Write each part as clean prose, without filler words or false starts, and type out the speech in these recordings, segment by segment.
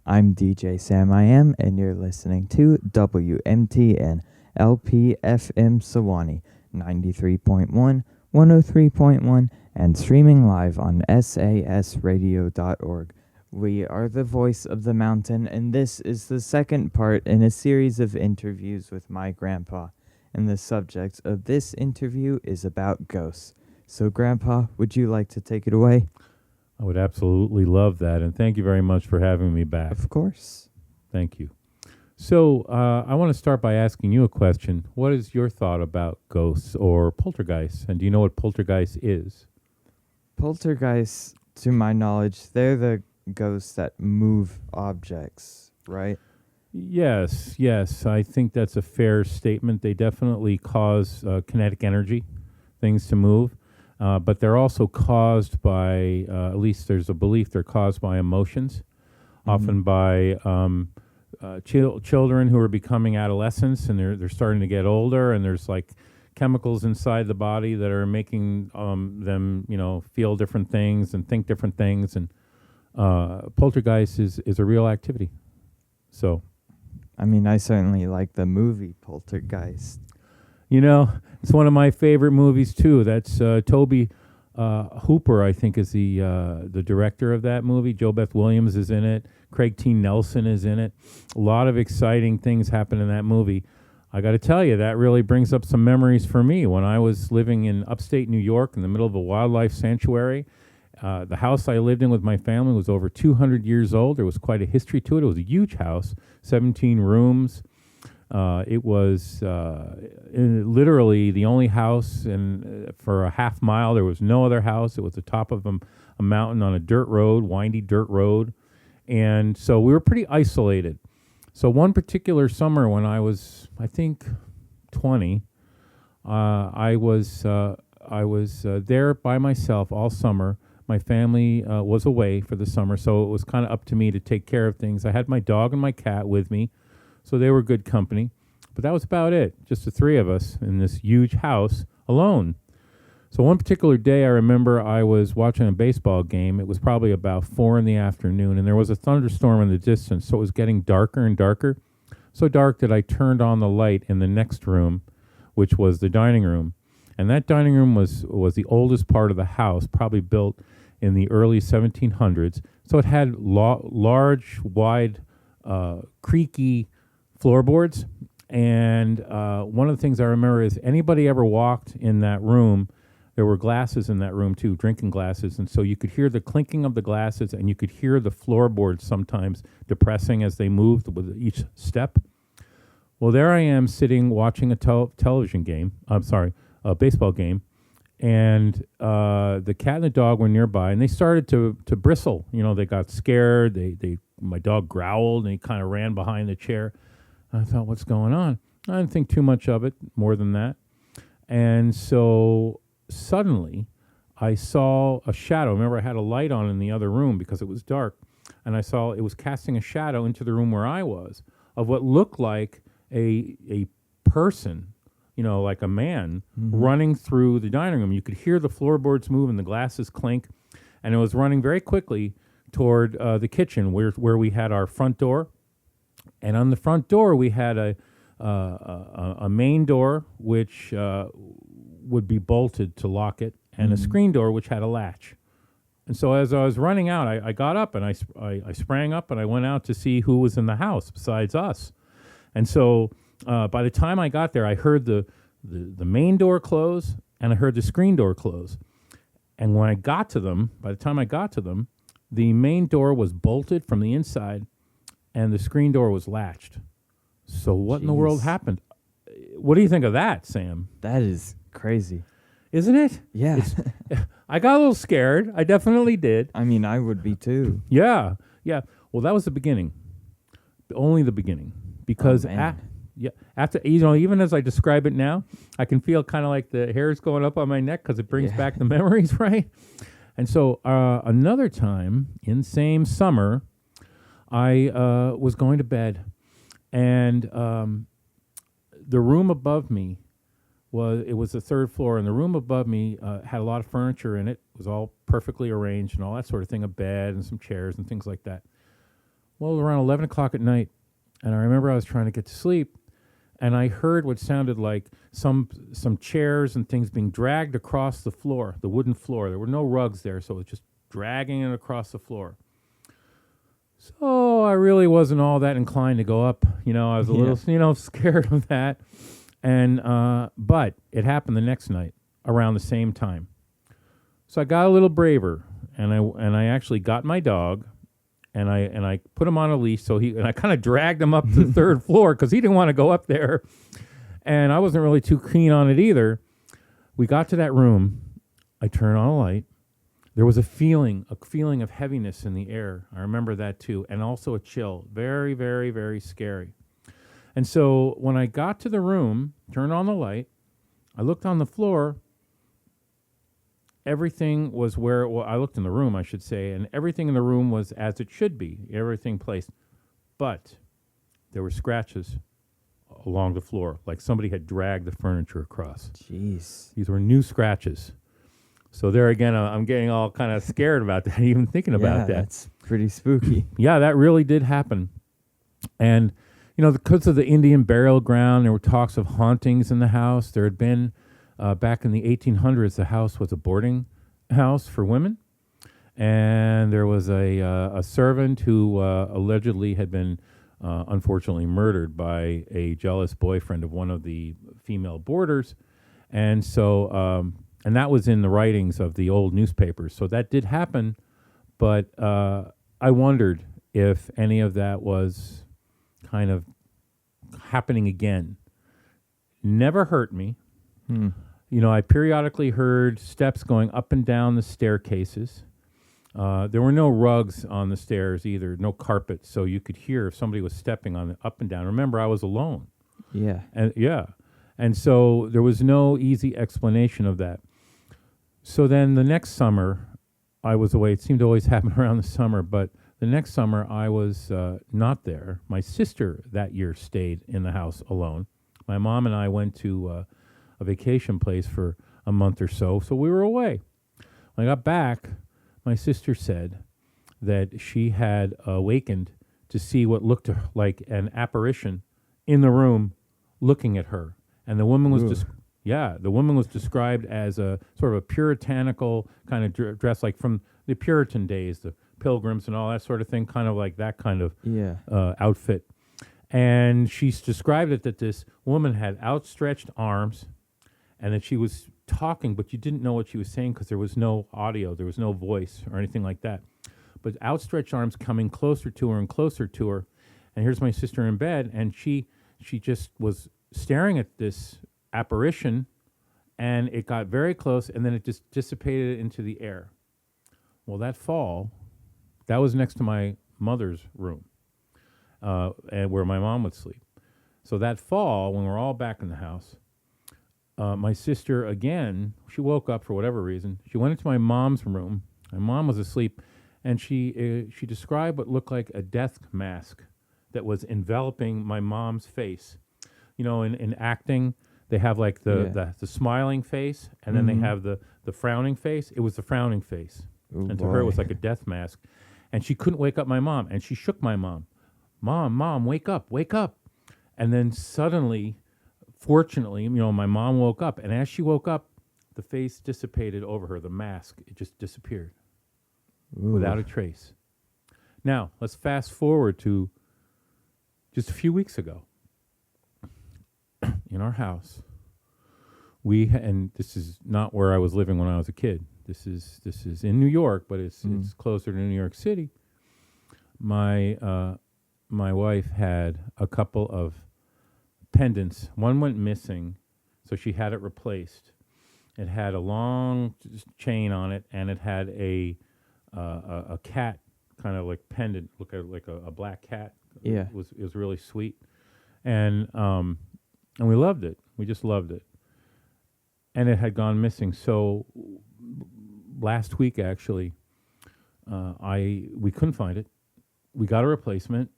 I'm DJ Sam I Am, and you're listening to WMTN LPFM Sewanee 93.1, 103.1, and streaming live on sasradio.org. We are the voice of the mountain, and this is the second part in a series of interviews with my grandpa. And the subject of this interview is about ghosts. So, Grandpa, would you like to take it away? I would absolutely love that, and thank you very much for having me back. Of course. Thank you. So I want to start by asking you a question. What is your thought about ghosts or poltergeists, and do you know what poltergeist is? Poltergeists, to my knowledge, they're the ghosts that move objects, right? Yes. I think that's a fair statement. They definitely cause kinetic energy, things to move. But they're also caused by, at least there's a belief they're caused by emotions, often by children who are becoming adolescents, and they're starting to get older, and there's like chemicals inside the body that are making them, feel different things and think different things. And poltergeist is a real activity. So, I mean, I certainly like the movie Poltergeist. It's one of my favorite movies too. That's Toby Hooper, I think, is the director of that movie. Jo Beth Williams is in it. Craig T. Nelson is in it. A lot of exciting things happen in that movie. I got to tell you, that really brings up some memories for me. When I was living in upstate New York in the middle of a wildlife sanctuary, the house I lived in with my family was over 200 years old. There was quite a history to it. It was a huge house, 17 rooms. It was literally the only house, and for a half mile there was no other house. It was the top of a mountain on a dirt road, windy dirt road, and so we were pretty isolated. So one particular summer when I was, I think, 20, I was there by myself all summer. My family was away for the summer, so it was kind of up to me to take care of things. I had my dog and my cat with me. So they were good company. But that was about it, just the three of us in this huge house alone. So one particular day I remember I was watching a baseball game. It was probably about 4 in the afternoon, and there was a thunderstorm in the distance, so it was getting darker and darker. So dark that I turned on the light in the next room, which was the dining room. And that dining room was the oldest part of the house, probably built in the early 1700s. So it had large, wide, creaky floorboards, and one of the things I remember is anybody ever walked in that room, there were glasses in that room too, drinking glasses, and so you could hear the clinking of the glasses, and you could hear the floorboards sometimes depressing as they moved with each step. Well, there I am sitting watching a television game, a baseball game, and the cat and the dog were nearby, and they started to bristle. They got scared. My dog growled, and he kind of ran behind the chair. I thought, what's going on? I didn't think too much of it, more than that. And so suddenly I saw a shadow. Remember, I had a light on in the other room because it was dark. And I saw it was casting a shadow into the room where I was of what looked like a person, like a man running through the dining room. You could hear the floorboards move and the glasses clink. And it was running very quickly toward the kitchen where we had our front door. And on the front door, we had a main door, which would be bolted to lock it, and a screen door, which had a latch. And so as I was running out, I got up, and I sprang up, and I went out to see who was in the house besides us. And so by the time I got there, I heard the main door close, and I heard the screen door close. And when I got to them, by the time I got to them, the main door was bolted from the inside, and the screen door was latched. So what in the world happened? What do you think of that, Sam? That is crazy. Isn't it? Yeah. I got a little scared. I definitely did. I mean, I would be too. Yeah. Well, that was the beginning. Only the beginning. Because after, even as I describe it now, I can feel kind of like the hairs going up on my neck because it brings back the memories, right? And so another time in same summer, I was going to bed, and the room above me was the third floor, and the room above me had a lot of furniture in it. It was all perfectly arranged and all that sort of thing, a bed and some chairs and things like that. Well, around 11 o'clock at night, and I remember I was trying to get to sleep, and I heard what sounded like some chairs and things being dragged across the floor, the wooden floor. There were no rugs there, so it was just dragging it across the floor. So I really wasn't all that inclined to go up. I was a little, scared of that. And but it happened the next night around the same time. So I got a little braver, and I actually got my dog, and I put him on a leash. And I kind of dragged him up to the third floor because he didn't want to go up there, and I wasn't really too keen on it either. We got to that room. I turned on a light. There was a feeling of heaviness in the air. I remember that too, and also a chill. Very, very, very scary. And so when I got to the room, turned on the light, I looked on the floor. Everything was I looked in the room, I should say, and everything in the room was as it should be, everything placed. But there were scratches along the floor, like somebody had dragged the furniture across. Jeez. These were new scratches. So there again, I'm getting all kind of scared about that, even thinking about that. That's pretty spooky. Yeah, that really did happen. And, because of the Indian burial ground, there were talks of hauntings in the house. There had been, back in the 1800s, the house was a boarding house for women. And there was a servant who allegedly had been, unfortunately, murdered by a jealous boyfriend of one of the female boarders. And so... and that was in the writings of the old newspapers. So that did happen, but I wondered if any of that was kind of happening again. Never hurt me. I periodically heard steps going up and down the staircases. There were no rugs on the stairs either, no carpet, so you could hear if somebody was stepping on it up and down. Remember, I was alone. Yeah. And so there was no easy explanation of that. So then the next summer, I was away. It seemed to always happen around the summer, but the next summer I was not there. My sister that year stayed in the house alone. My mom and I went to a vacation place for a month or so we were away. When I got back, my sister said that she had awakened to see what looked like an apparition in the room looking at her. And the woman was the woman was described as a sort of a puritanical kind of dress, like from the Puritan days, the Pilgrims and all that sort of thing, kind of like that kind of outfit. And she's described it that this woman had outstretched arms and that she was talking, but you didn't know what she was saying because there was no audio, there was no voice or anything like that. But outstretched arms coming closer to her and closer to her. And here's my sister in bed, and she just was staring at this apparition, and it got very close, and then it just dissipated into the air. Well, that fall, that was next to my mother's room, and where my mom would sleep. So that fall, when we're all back in the house, my sister, again, she woke up for whatever reason. She went into my mom's room. My mom was asleep, and she described what looked like a death mask that was enveloping my mom's face. In acting, they have like the smiling face, and then they have the frowning face. It was the frowning face. Ooh, and to her, it was like a death mask. And she couldn't wake up my mom, and she shook my mom. Mom, wake up, wake up. And then suddenly, fortunately, my mom woke up, and as she woke up, the face dissipated over her, the mask, it just disappeared without a trace. Now, let's fast forward to just a few weeks ago. In our house, and this is not where I was living when I was a kid. This is in New York, but it's closer to New York City. My wife had a couple of pendants. One went missing, so she had it replaced. It had a long chain on it, and it had a cat kind of like pendant, look like a black cat. Yeah, it was really sweet, and we loved it. We just loved it. And it had gone missing. So last week, actually, we couldn't find it. We got a replacement.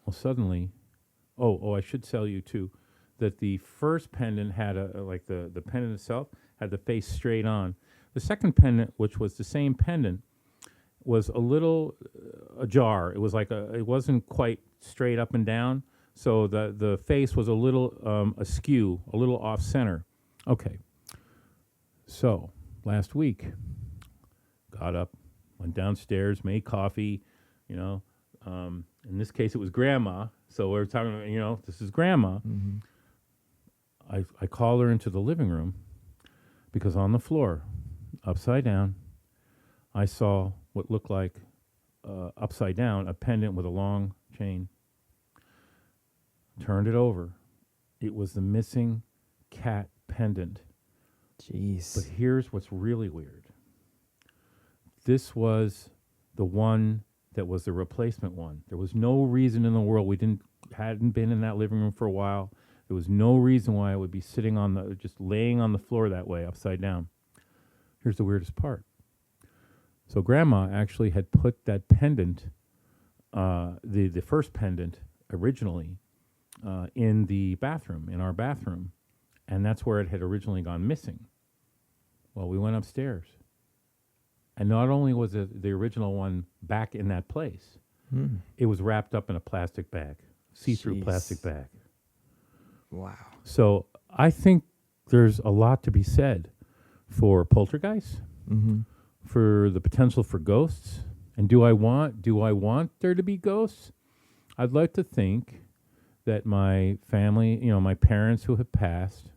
Well, suddenly, I should tell you too, that the first pendant had the pendant itself had the face straight on. The second pendant, which was the same pendant, was a little ajar. It was like it wasn't quite straight up and down. So the face was a little askew, a little off center. Okay. So last week, got up, went downstairs, made coffee. You know, in this case, it was Grandma. So we're talking about, this is Grandma. Mm-hmm. I called her into the living room because on the floor, upside down, I saw what looked like upside down a pendant with a long chain. Turned it over. It was the missing cat pendant. Jeez. But here's what's really weird. This was the one that was the replacement one. There was no reason in the world hadn't been in that living room for a while. There was no reason why I would be sitting just laying on the floor that way, upside down. Here's the weirdest part. So Grandma actually had put that pendant, the first pendant originally, in the bathroom, in our bathroom, and that's where it had originally gone missing. Well, we went upstairs, and not only was the original one back in that place, it was wrapped up in a plastic bag, see-through Jeez. plastic bag. Wow. So I think there's a lot to be said for poltergeists, Mm-hmm. for the potential for ghosts. And do I want there to be ghosts? I'd like to think that my family, my parents who have passed,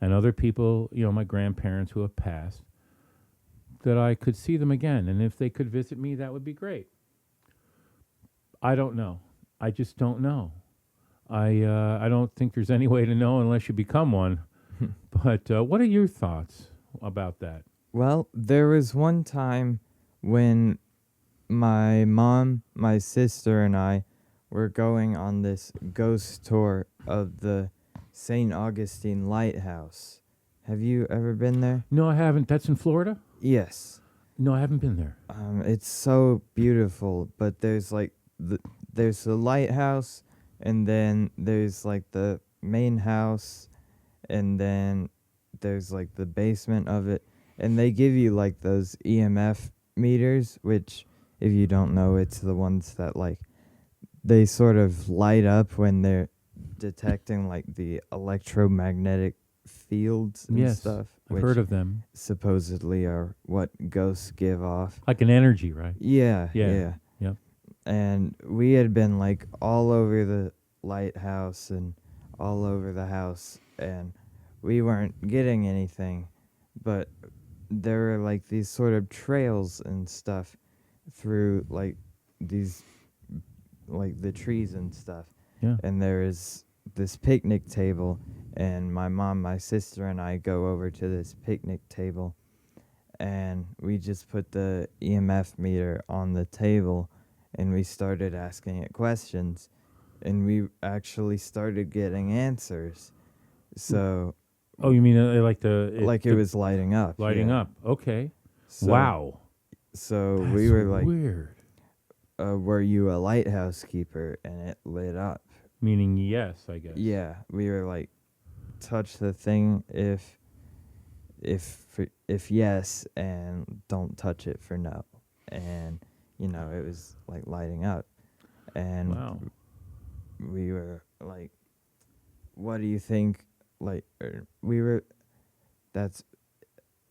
and other people, my grandparents who have passed, that I could see them again. And if they could visit me, that would be great. I don't know. I just don't know. I don't think there's any way to know unless you become one. But what are your thoughts about that? Well, there was one time when my mom, my sister, and I were going on this ghost tour of the St. Augustine Lighthouse. Have you ever been there? No, I haven't. That's in Florida? Yes. No, I haven't been there. It's so beautiful, but there's there's the lighthouse, and then there's like the main house, and then there's like the basement of it, and they give you like those EMF meters, which, if you don't know, it's the ones that like they sort of light up when they're detecting like the electromagnetic fields and Yes, stuff, I've which heard of them. supposedly are what ghosts give off. Like an energy, right? Yeah. Yeah. Yep. And we had been like all over the lighthouse and all over the house, and we weren't getting anything, but there were like these sort of trails and stuff through like these, like the trees and stuff. Yeah. And there is this picnic table, and my mom, my sister, and I go over to this picnic table, and we just put the EMF meter on the table, and we started asking it questions, and we actually started getting answers. So Oh, you mean like it was lighting up. lighting yeah. up? Okay. So, Wow. So That's we were like, weird. were you a lighthouse keeper? And it lit up. Meaning yes, I guess. Yeah, we were like, touch the thing if yes, and don't touch it for no. And it was like lighting up, and Wow. we were like, what do you think? Like, it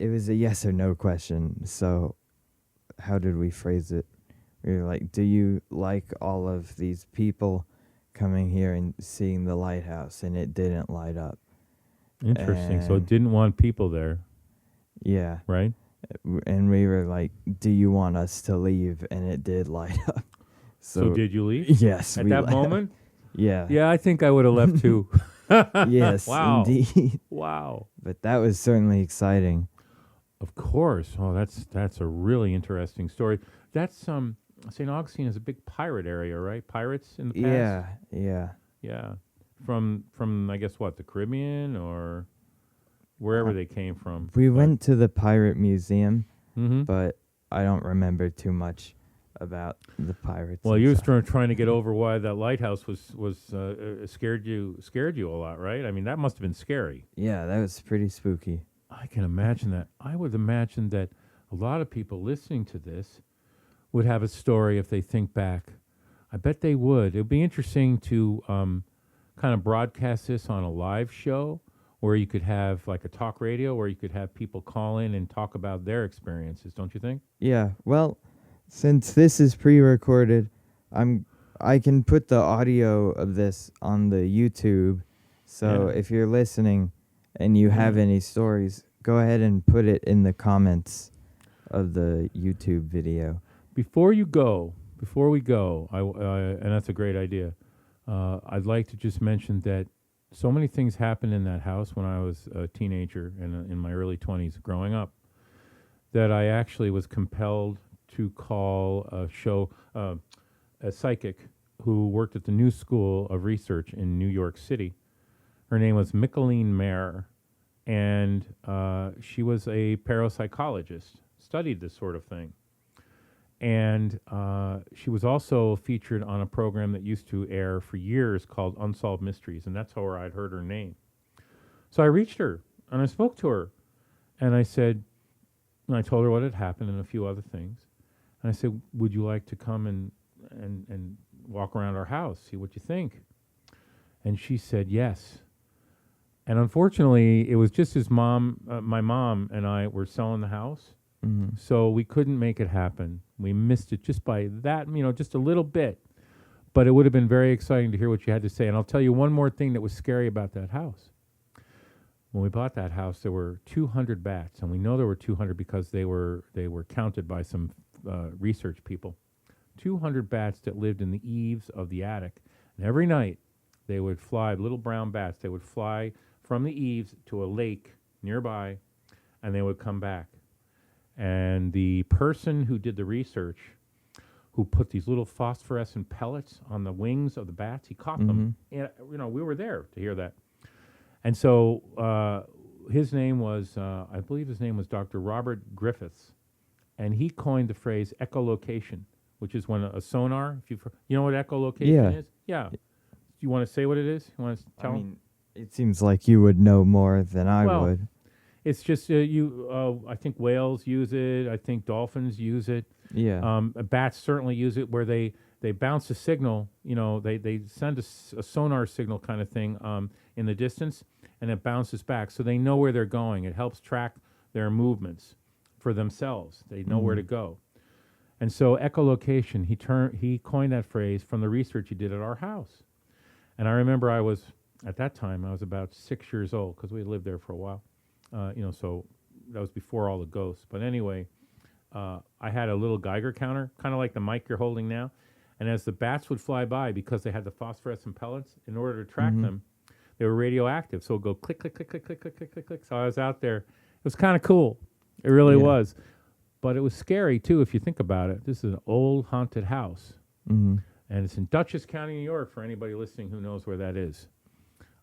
was a yes or no question. So how did we phrase it? We were like, do you like all of these people coming here and seeing the lighthouse? And it didn't light up. Interesting. So it And- didn't want people there, Yeah. right? And we were like, do you want us to leave? And it did light up. So did you leave Yes. at we that left. moment? Yeah. Yeah, I think I would have left too. Yes, Wow. indeed. Wow. But that was certainly exciting. Of course. Oh, that's a really interesting story. That's St. Augustine is a big pirate area, right? Pirates in the past. Yeah. Yeah. Yeah. From I guess what, the Caribbean or wherever they came from. We went to the Pirate Museum, Mm-hmm. but I don't remember too much about the pirates. Well, and you were stuff. trying to get over why that lighthouse was scared you a lot, right? I mean, that must have been scary. Yeah, that was pretty spooky. I can imagine that. I would imagine that a lot of people listening to this would have a story if they think back. I bet they would. It would be interesting to kind of broadcast this on a live show where you could have like a talk radio where you could have people call in and talk about their experiences, don't you think? Yeah. Well, since this is pre-recorded, I can put the audio of this on the YouTube. So Yeah. if you're listening and you have any stories, go ahead and put it in the comments of the YouTube video. Before we go, and that's a great idea. I'd like to just mention that so many things happened in that house when I was a teenager and in my early 20s growing up that I actually was compelled to call a psychic who worked at the New School of Research in New York City. Her name was Micheline Mayer, and she was a parapsychologist, studied this sort of thing. And she was also featured on a program that used to air for years called Unsolved Mysteries, and that's how I'd heard her name. So I reached her, and I spoke to her, and I said, and I told her what had happened and a few other things. And I said, would you like to come and walk around our house, see what you think? And she said yes. And unfortunately, it was just his mom, my mom and I were selling the house. Mm-hmm. So we couldn't make it happen. We missed it just by that, just a little bit. But it would have been very exciting to hear what you had to say. And I'll tell you one more thing that was scary about that house. When we bought that house, there were 200 bats, and we know there were 200 because they were counted by some research people. 200 bats that lived in the eaves of the attic, and every night they would fly, little brown bats. They would fly from the eaves to a lake nearby, and they would come back. And the person who did the research, who put these little phosphorescent pellets on the wings of the bats, he caught them. And we were there to hear that. And so his name was, I believe his name was Dr. Robert Griffiths, and he coined the phrase echolocation, which is when a sonar, if you know what echolocation is? Yeah. You want to say what it is? You want to tell? I mean, it seems like you would know more than I would. It's just I think whales use it. I think dolphins use it. Yeah. Bats certainly use it where they bounce a signal. They send a sonar signal kind of thing in the distance, and it bounces back, so they know where they're going. It helps track their movements for themselves. They know where to go. And so echolocation, he coined that phrase from the research he did at our house. And I remember at that time I was about 6 years old because we had lived there for a while. So that was before all the ghosts. But anyway, I had a little Geiger counter, kind of like the mic you're holding now. And as the bats would fly by, because they had the phosphorescent pellets, in order to track them, they were radioactive. So it would go click, click, click, click, click, click, click, click, click. So I was out there. It was kind of cool. It really was. But it was scary, too, if you think about it. This is an old haunted house. Mm-hmm. And it's in Dutchess County, New York, for anybody listening who knows where that is.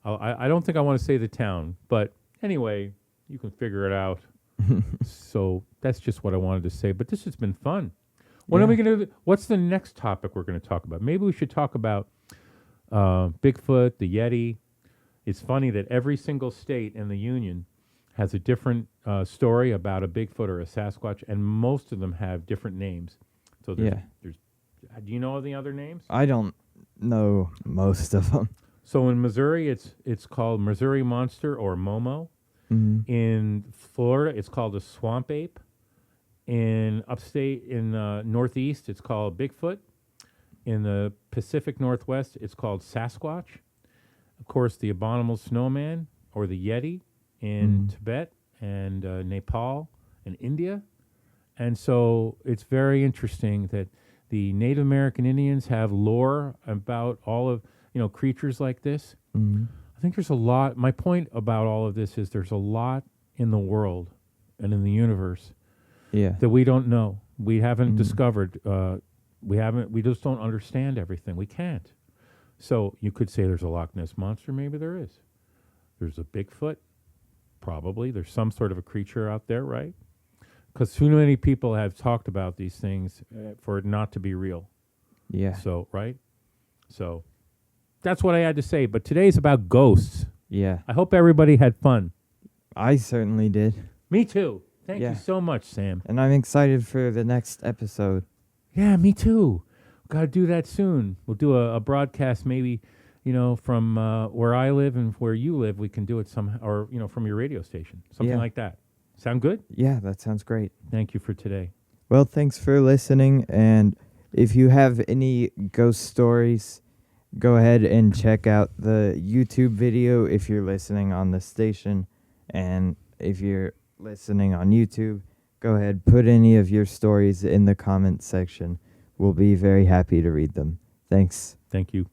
I don't think I want to say the town. But anyway, you can figure it out. So that's just what I wanted to say. But this has been fun. What are we going to do? What's the next topic we're going to talk about? Maybe we should talk about Bigfoot, the Yeti. It's funny that every single state in the Union has a different story about a Bigfoot or a Sasquatch, and most of them have different names. So there's do you know the other names? I don't know most of them. So in Missouri, it's called Missouri Monster or Momo. Mm-hmm. In Florida, it's called a swamp ape. In upstate, in Northeast, it's called Bigfoot. In the Pacific Northwest, it's called Sasquatch. Of course, the abominable snowman or the Yeti in Tibet and Nepal and India. And so it's very interesting that the Native American Indians have lore about all of, creatures like this. Mm-hmm. I think there's a lot. My point about all of this is there's a lot in the world and in the universe that we don't know. We haven't discovered. We just don't understand everything. We can't. So you could say there's a Loch Ness Monster. Maybe there is. There's a Bigfoot. Probably. There's some sort of a creature out there, right? Because too many people have talked about these things for it not to be real. Yeah. So, right? So that's what I had to say. But today's about ghosts. Yeah. I hope everybody had fun. I certainly did. Me too. Thank you so much, Sam. And I'm excited for the next episode. Yeah, me too. Got to do that soon. We'll do a broadcast maybe, from where I live and where you live. We can do it somehow, or, from your radio station. Something Yeah. like that. Sound good? Yeah, that sounds great. Thank you for today. Well, thanks for listening. And if you have any ghost stories, go ahead and check out the YouTube video if you're listening on the station. And if you're listening on YouTube, go ahead, put any of your stories in the comment section. We'll be very happy to read them. Thanks. Thank you.